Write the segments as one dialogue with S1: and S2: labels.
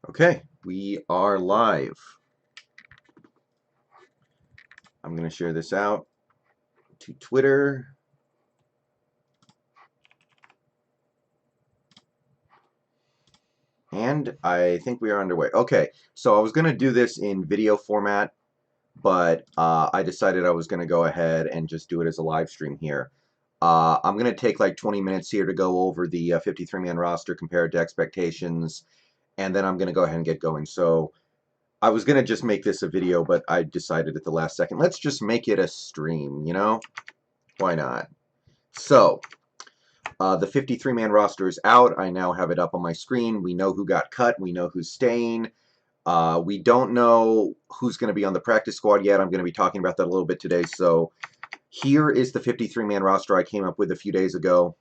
S1: Okay, we are live. I'm going to share this out to Twitter. And I think we are underway. Okay, so I was going to do this in video format, but I decided I was going to go ahead and just do it as a live stream here. I'm going to take like 20 minutes here to go over the 53-man roster compared to expectations, and then I'm going to go ahead and get going. So I was going to just make this a video, but I decided at the last second, let's just make it a stream, you know? Why not? So, the 53-man roster is out. I now have it up on my screen. We know who got cut. We know who's staying. We don't know who's going to be on the practice squad yet. I'm going to be talking about that a little bit today. So here is the 53-man roster I came up with a few days ago.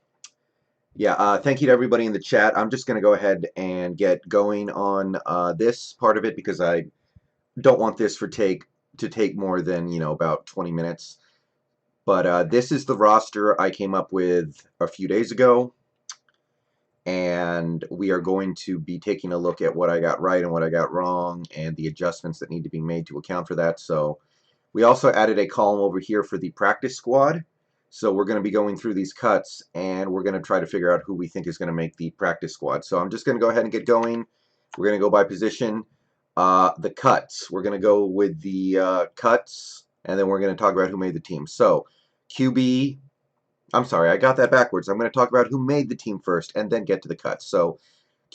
S1: Yeah, thank you to everybody in the chat. I'm just going to go ahead and get going on this part of it because I don't want this to take more than, about 20 minutes. But this is the roster I came up with a few days ago, and we are going to be taking a look at what I got right and what I got wrong and the adjustments that need to be made to account for that. So we also added a column over here for the practice squad. So we're going to be going through these cuts, and we're going to try to figure out who we think is going to make the practice squad. So I'm just going to go ahead and get going. We're going to go by position. The cuts. We're going to go with the cuts, and then we're going to talk about who made the team. So QB, I'm sorry, I got that backwards. I'm going to talk about who made the team first and then get to the cuts. So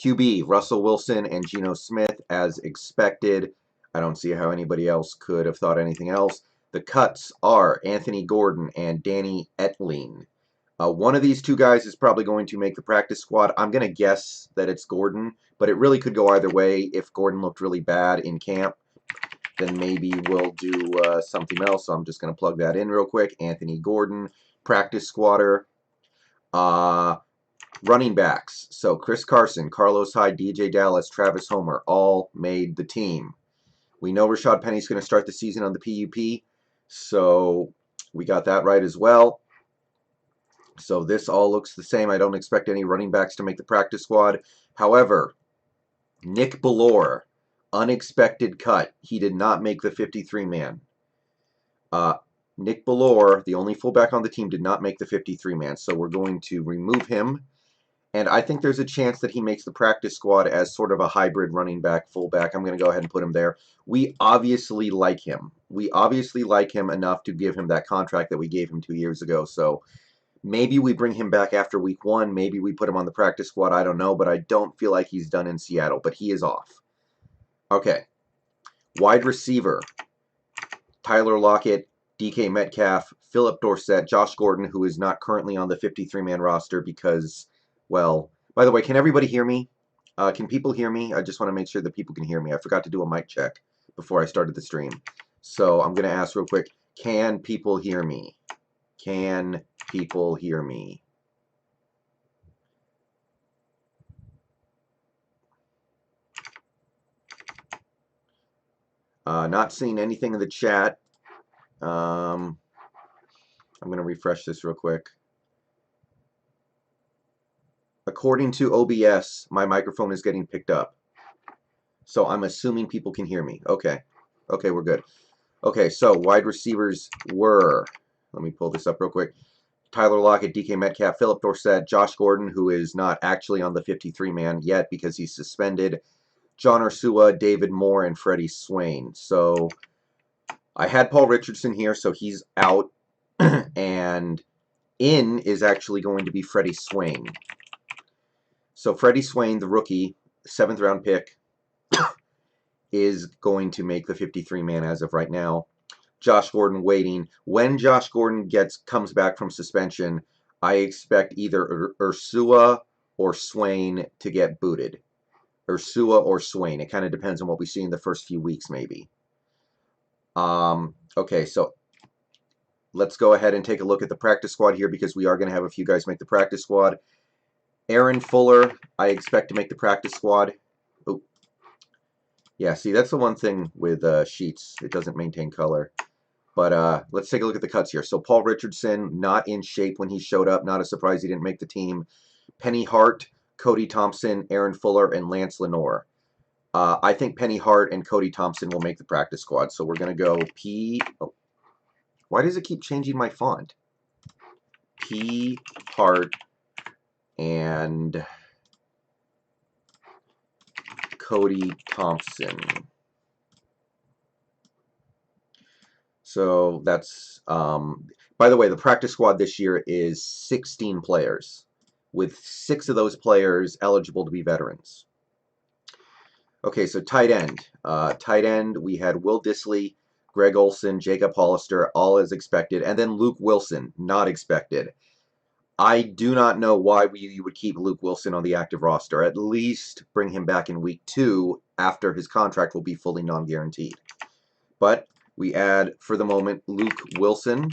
S1: QB, Russell Wilson and Geno Smith, as expected. I don't see how anybody else could have thought anything else. The cuts are Anthony Gordon and Danny Etling. One of these two guys is probably going to make the practice squad. I'm going to guess that it's Gordon, but it really could go either way. If Gordon looked really bad in camp, then maybe we'll do something else. So I'm just going to plug that in real quick. Anthony Gordon, practice squatter. Running backs. So Chris Carson, Carlos Hyde, DJ Dallas, Travis Homer all made the team. We know Rashad Penny's going to start the season on the PUP, so we got that right as well. So this all looks the same. I don't expect any running backs to make the practice squad. However, Nick Bellore, unexpected cut. He did not make the 53-man. Nick Bellore, the only fullback on the team, did not make the 53-man, so we're going to remove him. And I think there's a chance that he makes the practice squad as sort of a hybrid running back, fullback. I'm going to go ahead and put him there. We obviously like him. We obviously like him enough to give him that contract that we gave him 2 years ago. So maybe we bring him back after week 1. Maybe we put him on the practice squad. I don't know, but I don't feel like he's done in Seattle. But he is off. Okay. Wide receiver. Tyler Lockett, DK Metcalf, Philip Dorsett, Josh Gordon, who is not currently on the 53-man roster because... Well, by the way, can everybody hear me? Can people hear me? I just want to make sure that people can hear me. I forgot to do a mic check before I started the stream. So I'm going to ask real quick, can people hear me? Can people hear me? Not seeing anything in the chat. I'm going to refresh this real quick. According to OBS, my microphone is getting picked up. So I'm assuming people can hear me. Okay. Okay, we're good. Okay, so wide receivers were, let me pull this up real quick, Tyler Lockett, DK Metcalf, Philip Dorsett, Josh Gordon, who is not actually on the 53-man yet because he's suspended, John Ursua, David Moore, and Freddie Swain. So I had Paul Richardson here, so he's out. And in is actually going to be Freddie Swain. So Freddie Swain, the rookie, 7th round pick, is going to make the 53-man as of right now. Josh Gordon waiting. When Josh Gordon comes back from suspension, I expect either Ursua or Swain to get booted. Ursua or Swain. It kind of depends on what we see in the first few weeks, maybe. Okay, so let's go ahead and take a look at the practice squad here because we are going to have a few guys make the practice squad. Aaron Fuller, I expect to make the practice squad. Oh, yeah, see, that's the one thing with sheets. It doesn't maintain color. But let's take a look at the cuts here. So Paul Richardson, not in shape when he showed up. Not a surprise he didn't make the team. Penny Hart, Cody Thompson, Aaron Fuller, and Lance Lenore. I think Penny Hart and Cody Thompson will make the practice squad. So we're going to go P. Oh, why does it keep changing my font? P. Hart and Cody Thompson. So that's, by the way, the practice squad this year is 16 players, with 6 of those players eligible to be veterans. Okay, so tight end. Tight end, we had Will Dissly, Greg Olson, Jacob Hollister, all as expected, and then Luke Wilson, not expected. I do not know why you would keep Luke Wilson on the active roster. At least bring him back in week 2 after his contract will be fully non-guaranteed. But we add, for the moment, Luke Wilson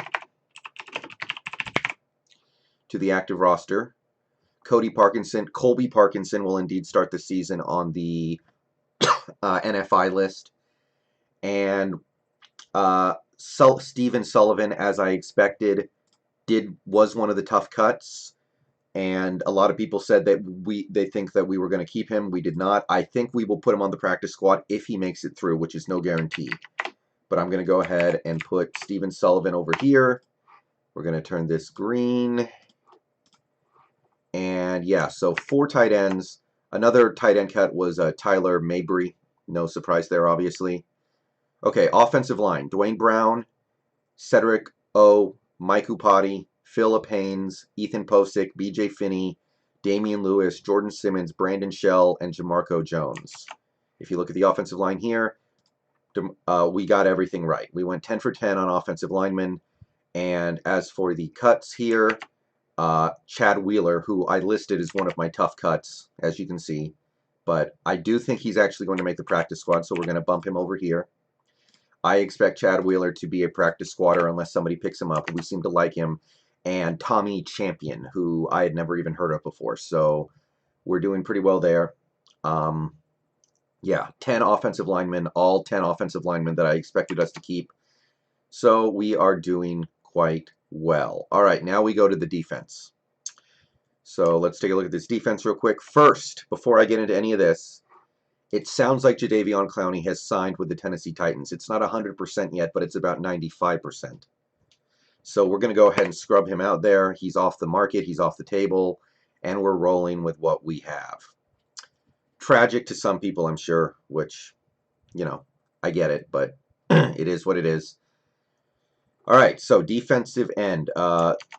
S1: to the active roster. Colby Parkinson will indeed start the season on the NFI list. And Stephen Sullivan, as I expected, was one of the tough cuts. And a lot of people said that they think that we were going to keep him. We did not. I think we will put him on the practice squad if he makes it through, which is no guarantee. But I'm going to go ahead and put Stephen Sullivan over here. We're going to turn this green. And yeah, so 4 tight ends. Another tight end cut was Tyler Mabry. No surprise there, obviously. Okay, offensive line. Dwayne Brown, Cedric O, Mike Upati, Philip Haynes, Ethan Posick, BJ Finney, Damian Lewis, Jordan Simmons, Brandon Shell, and Jamarco Jones. If you look at the offensive line here, we got everything right. We went 10 for 10 on offensive linemen. And as for the cuts here, Chad Wheeler, who I listed as one of my tough cuts, as you can see. But I do think he's actually going to make the practice squad, so we're going to bump him over here. I expect Chad Wheeler to be a practice squatter unless somebody picks him up. We seem to like him. And Tommy Champion, who I had never even heard of before. So we're doing pretty well there. Yeah, 10 offensive linemen, all 10 offensive linemen that I expected us to keep. So we are doing quite well. All right, now we go to the defense. So let's take a look at this defense real quick. First, before I get into any of this, it sounds like Jadeveon Clowney has signed with the Tennessee Titans. It's not 100% yet, but it's about 95%. So we're going to go ahead and scrub him out there. He's off the market. He's off the table. And we're rolling with what we have. Tragic to some people, I'm sure, which, you know, I get it, but it is what it is. All right, so defensive end.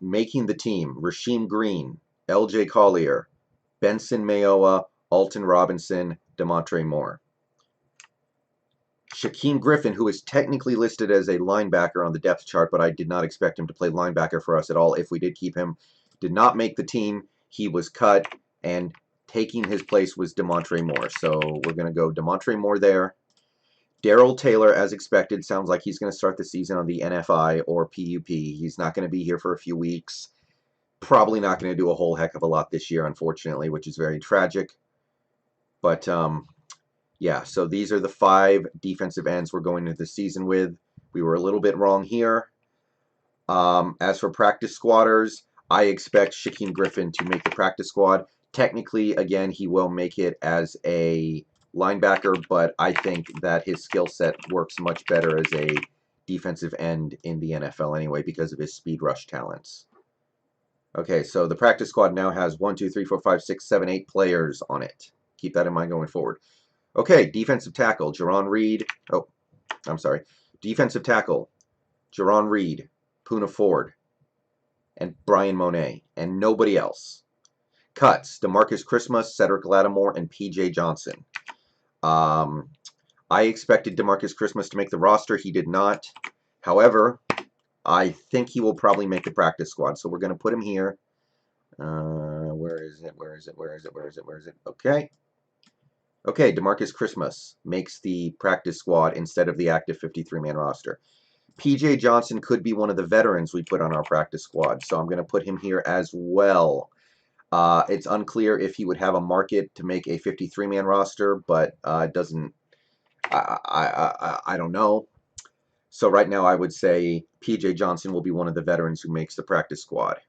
S1: Making the team, Rasheem Green, L.J. Collier, Benson Mayowa, Alton Robinson, Demontre Moore. Shaquem Griffin, who is technically listed as a linebacker on the depth chart, but I did not expect him to play linebacker for us at all if we did keep him, did not make the team. He was cut, and taking his place was Demontre Moore. So we're going to go Demontre Moore there. Darrell Taylor, as expected, sounds like he's going to start the season on the NFI or PUP. He's not going to be here for a few weeks. Probably not going to do a whole heck of a lot this year, unfortunately, which is very tragic. But, yeah, so these are the 5 defensive ends we're going into the season with. We were a little bit wrong here. As for practice squatters, I expect Shaquem Griffin to make the practice squad. Technically, again, he will make it as a linebacker, but I think that his skill set works much better as a defensive end in the NFL anyway because of his speed rush talents. Okay, so the practice squad now has 1, 2, 3, 4, 5, 6, 7, 8 players on it. Keep that in mind going forward. Okay, defensive tackle, Jerron Reed. Oh, I'm sorry. Defensive tackle, Jerron Reed, Poona Ford, and Brian Monet, and nobody else. Cuts, DeMarcus Christmas, Cedric Lattimore, and P.J. Johnson. I expected DeMarcus Christmas to make the roster. He did not. However, I think he will probably make the practice squad. So we're going to put him here. Where is it? Where is it? Where is it? Where is it? Where is it? Okay. Okay, DeMarcus Christmas makes the practice squad instead of the active 53-man roster. P.J. Johnson could be one of the veterans we put on our practice squad. So I'm going to put him here as well. It's unclear if he would have a market to make a 53-man roster, but it doesn't. I don't know. So right now I would say P.J. Johnson will be one of the veterans who makes the practice squad.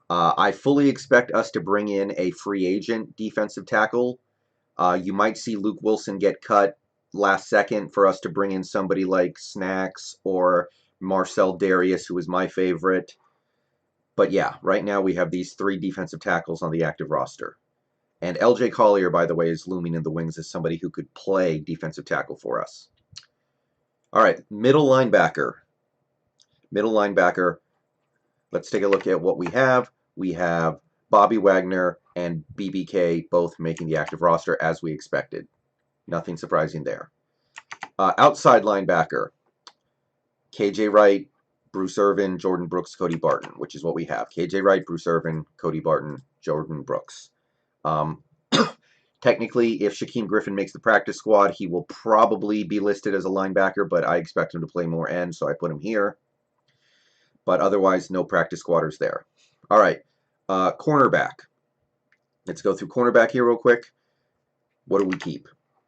S1: I fully expect us to bring in a free agent defensive tackle. You might see Luke Wilson get cut last second for us to bring in somebody like Snacks or Marcel Darius, who is my favorite. But yeah, right now we have these 3 defensive tackles on the active roster. And LJ Collier, by the way, is looming in the wings as somebody who could play defensive tackle for us. All right, middle linebacker. Middle linebacker. Let's take a look at what we have. We have Bobby Wagner and BBK both making the active roster as we expected. Nothing surprising there. Outside linebacker. KJ Wright, Bruce Irvin, Jordan Brooks, Cody Barton, which is what we have. KJ Wright, Bruce Irvin, Cody Barton, Jordan Brooks. Technically, if Shaquem Griffin makes the practice squad, he will probably be listed as a linebacker, but I expect him to play more end, so I put him here. But otherwise, no practice squatters there. All right, cornerback. Let's go through cornerback here real quick. What do we keep?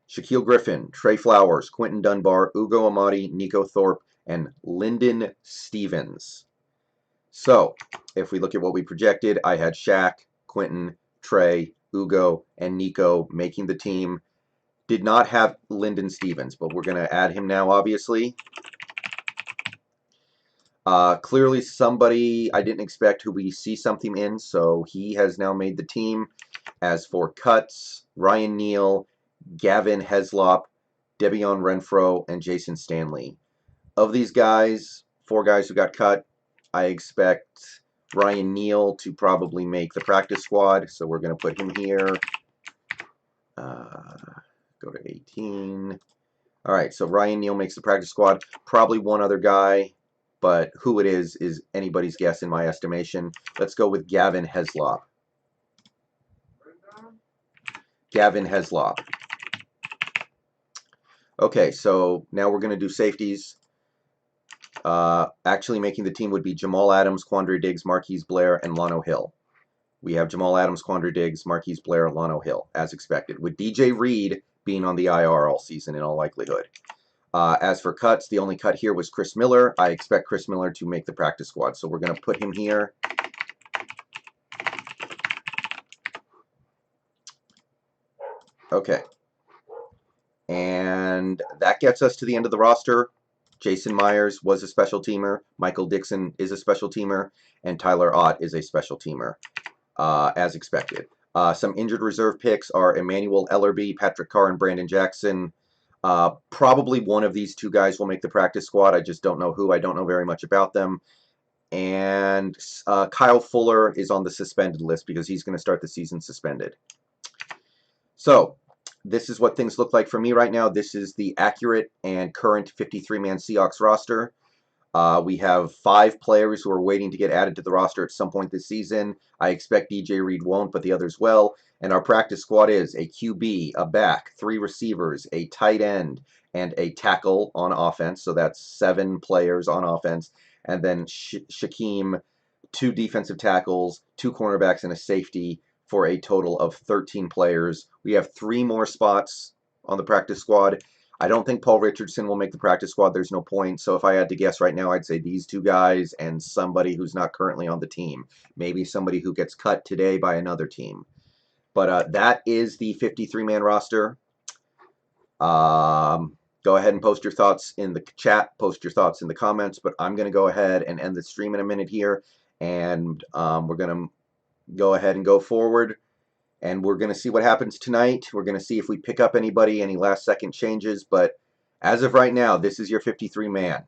S1: Shaquille Griffin, Trey Flowers, Quentin Dunbar, Ugo Amadi, Nico Thorpe, and Lyndon Stevens. So, if we look at what we projected, I had Shaq, Quentin, Trey, Ugo, and Nico making the team. Did not have Lyndon Stevens, but we're going to add him now, obviously. Clearly somebody I didn't expect who we see something in, so he has now made the team. As for cuts, Ryan Neal, Gavin Heslop, Debion Renfro, and Jason Stanley. Of these guys, 4 guys who got cut, I expect Ryan Neal to probably make the practice squad, so we're going to put him here. Go to 18. All right, so Ryan Neal makes the practice squad. Probably one other guy, but who it is anybody's guess in my estimation. Let's go with Gavin Heslop. Gavin Heslop. Okay, so now we're going to do safeties. Actually making the team would be Jamal Adams, Quandre Diggs, Marquise Blair, and Lano Hill. We have Jamal Adams, Quandre Diggs, Marquise Blair, Lano Hill, as expected, with DJ Reed being on the IR all season in all likelihood. As for cuts, the only cut here was Chris Miller. I expect Chris Miller to make the practice squad, so we're going to put him here. Okay. And that gets us to the end of the roster. Jason Myers was a special teamer. Michael Dixon is a special teamer. And Tyler Ott is a special teamer, as expected. Some injured reserve picks are Emmanuel Ellerby, Patrick Carr, and Brandon Jackson. Probably one of these 2 guys will make the practice squad. I just don't know who. I don't know very much about them. And Kyle Fuller is on the suspended list because he's going to start the season suspended. So this is what things look like for me right now. This is the accurate and current 53-man Seahawks roster. We have 5 players who are waiting to get added to the roster at some point this season. I expect DJ Reed won't, but the others will. And our practice squad is a QB, a back, 3 receivers, a tight end, and a tackle on offense. So that's 7 players on offense. And then Shaquem, 2 defensive tackles, 2 cornerbacks, and a safety for a total of 13 players. We have 3 more spots on the practice squad. I don't think Paul Richardson will make the practice squad. There's no point. So if I had to guess right now, I'd say these 2 guys and somebody who's not currently on the team. Maybe somebody who gets cut today by another team. But that is the 53-man roster. Go ahead and post your thoughts in the chat. Post your thoughts in the comments. But I'm going to go ahead and end the stream in a minute here. And we're going to go ahead and go forward. And we're going to see what happens tonight. We're going to see if we pick up anybody, any last-second changes. But as of right now, this is your 53-man.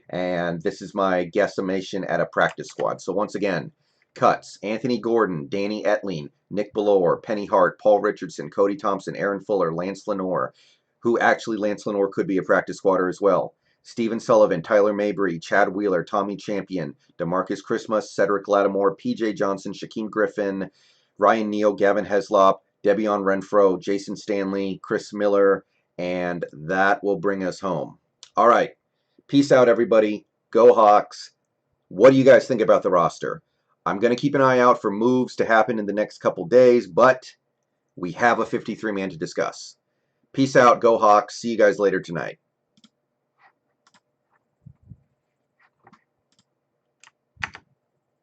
S1: And this is my guesstimation at a practice squad. So once again, cuts: Anthony Gordon, Danny Etling, Nick Bellore, Penny Hart, Paul Richardson, Cody Thompson, Aaron Fuller, Lance Lenoir, who actually Lance Lenoir could be a practice squatter as well. Stephen Sullivan, Tyler Mabry, Chad Wheeler, Tommy Champion, DeMarcus Christmas, Cedric Lattimore, PJ Johnson, Shaquem Griffin, Ryan Neal, Gavin Heslop, Debion Renfro, Jason Stanley, Chris Miller, and that will bring us home. All right. Peace out, everybody. Go Hawks. What do you guys think about the roster? I'm going to keep an eye out for moves to happen in the next couple days, but we have a 53-man to discuss. Peace out. Go Hawks. See you guys later tonight.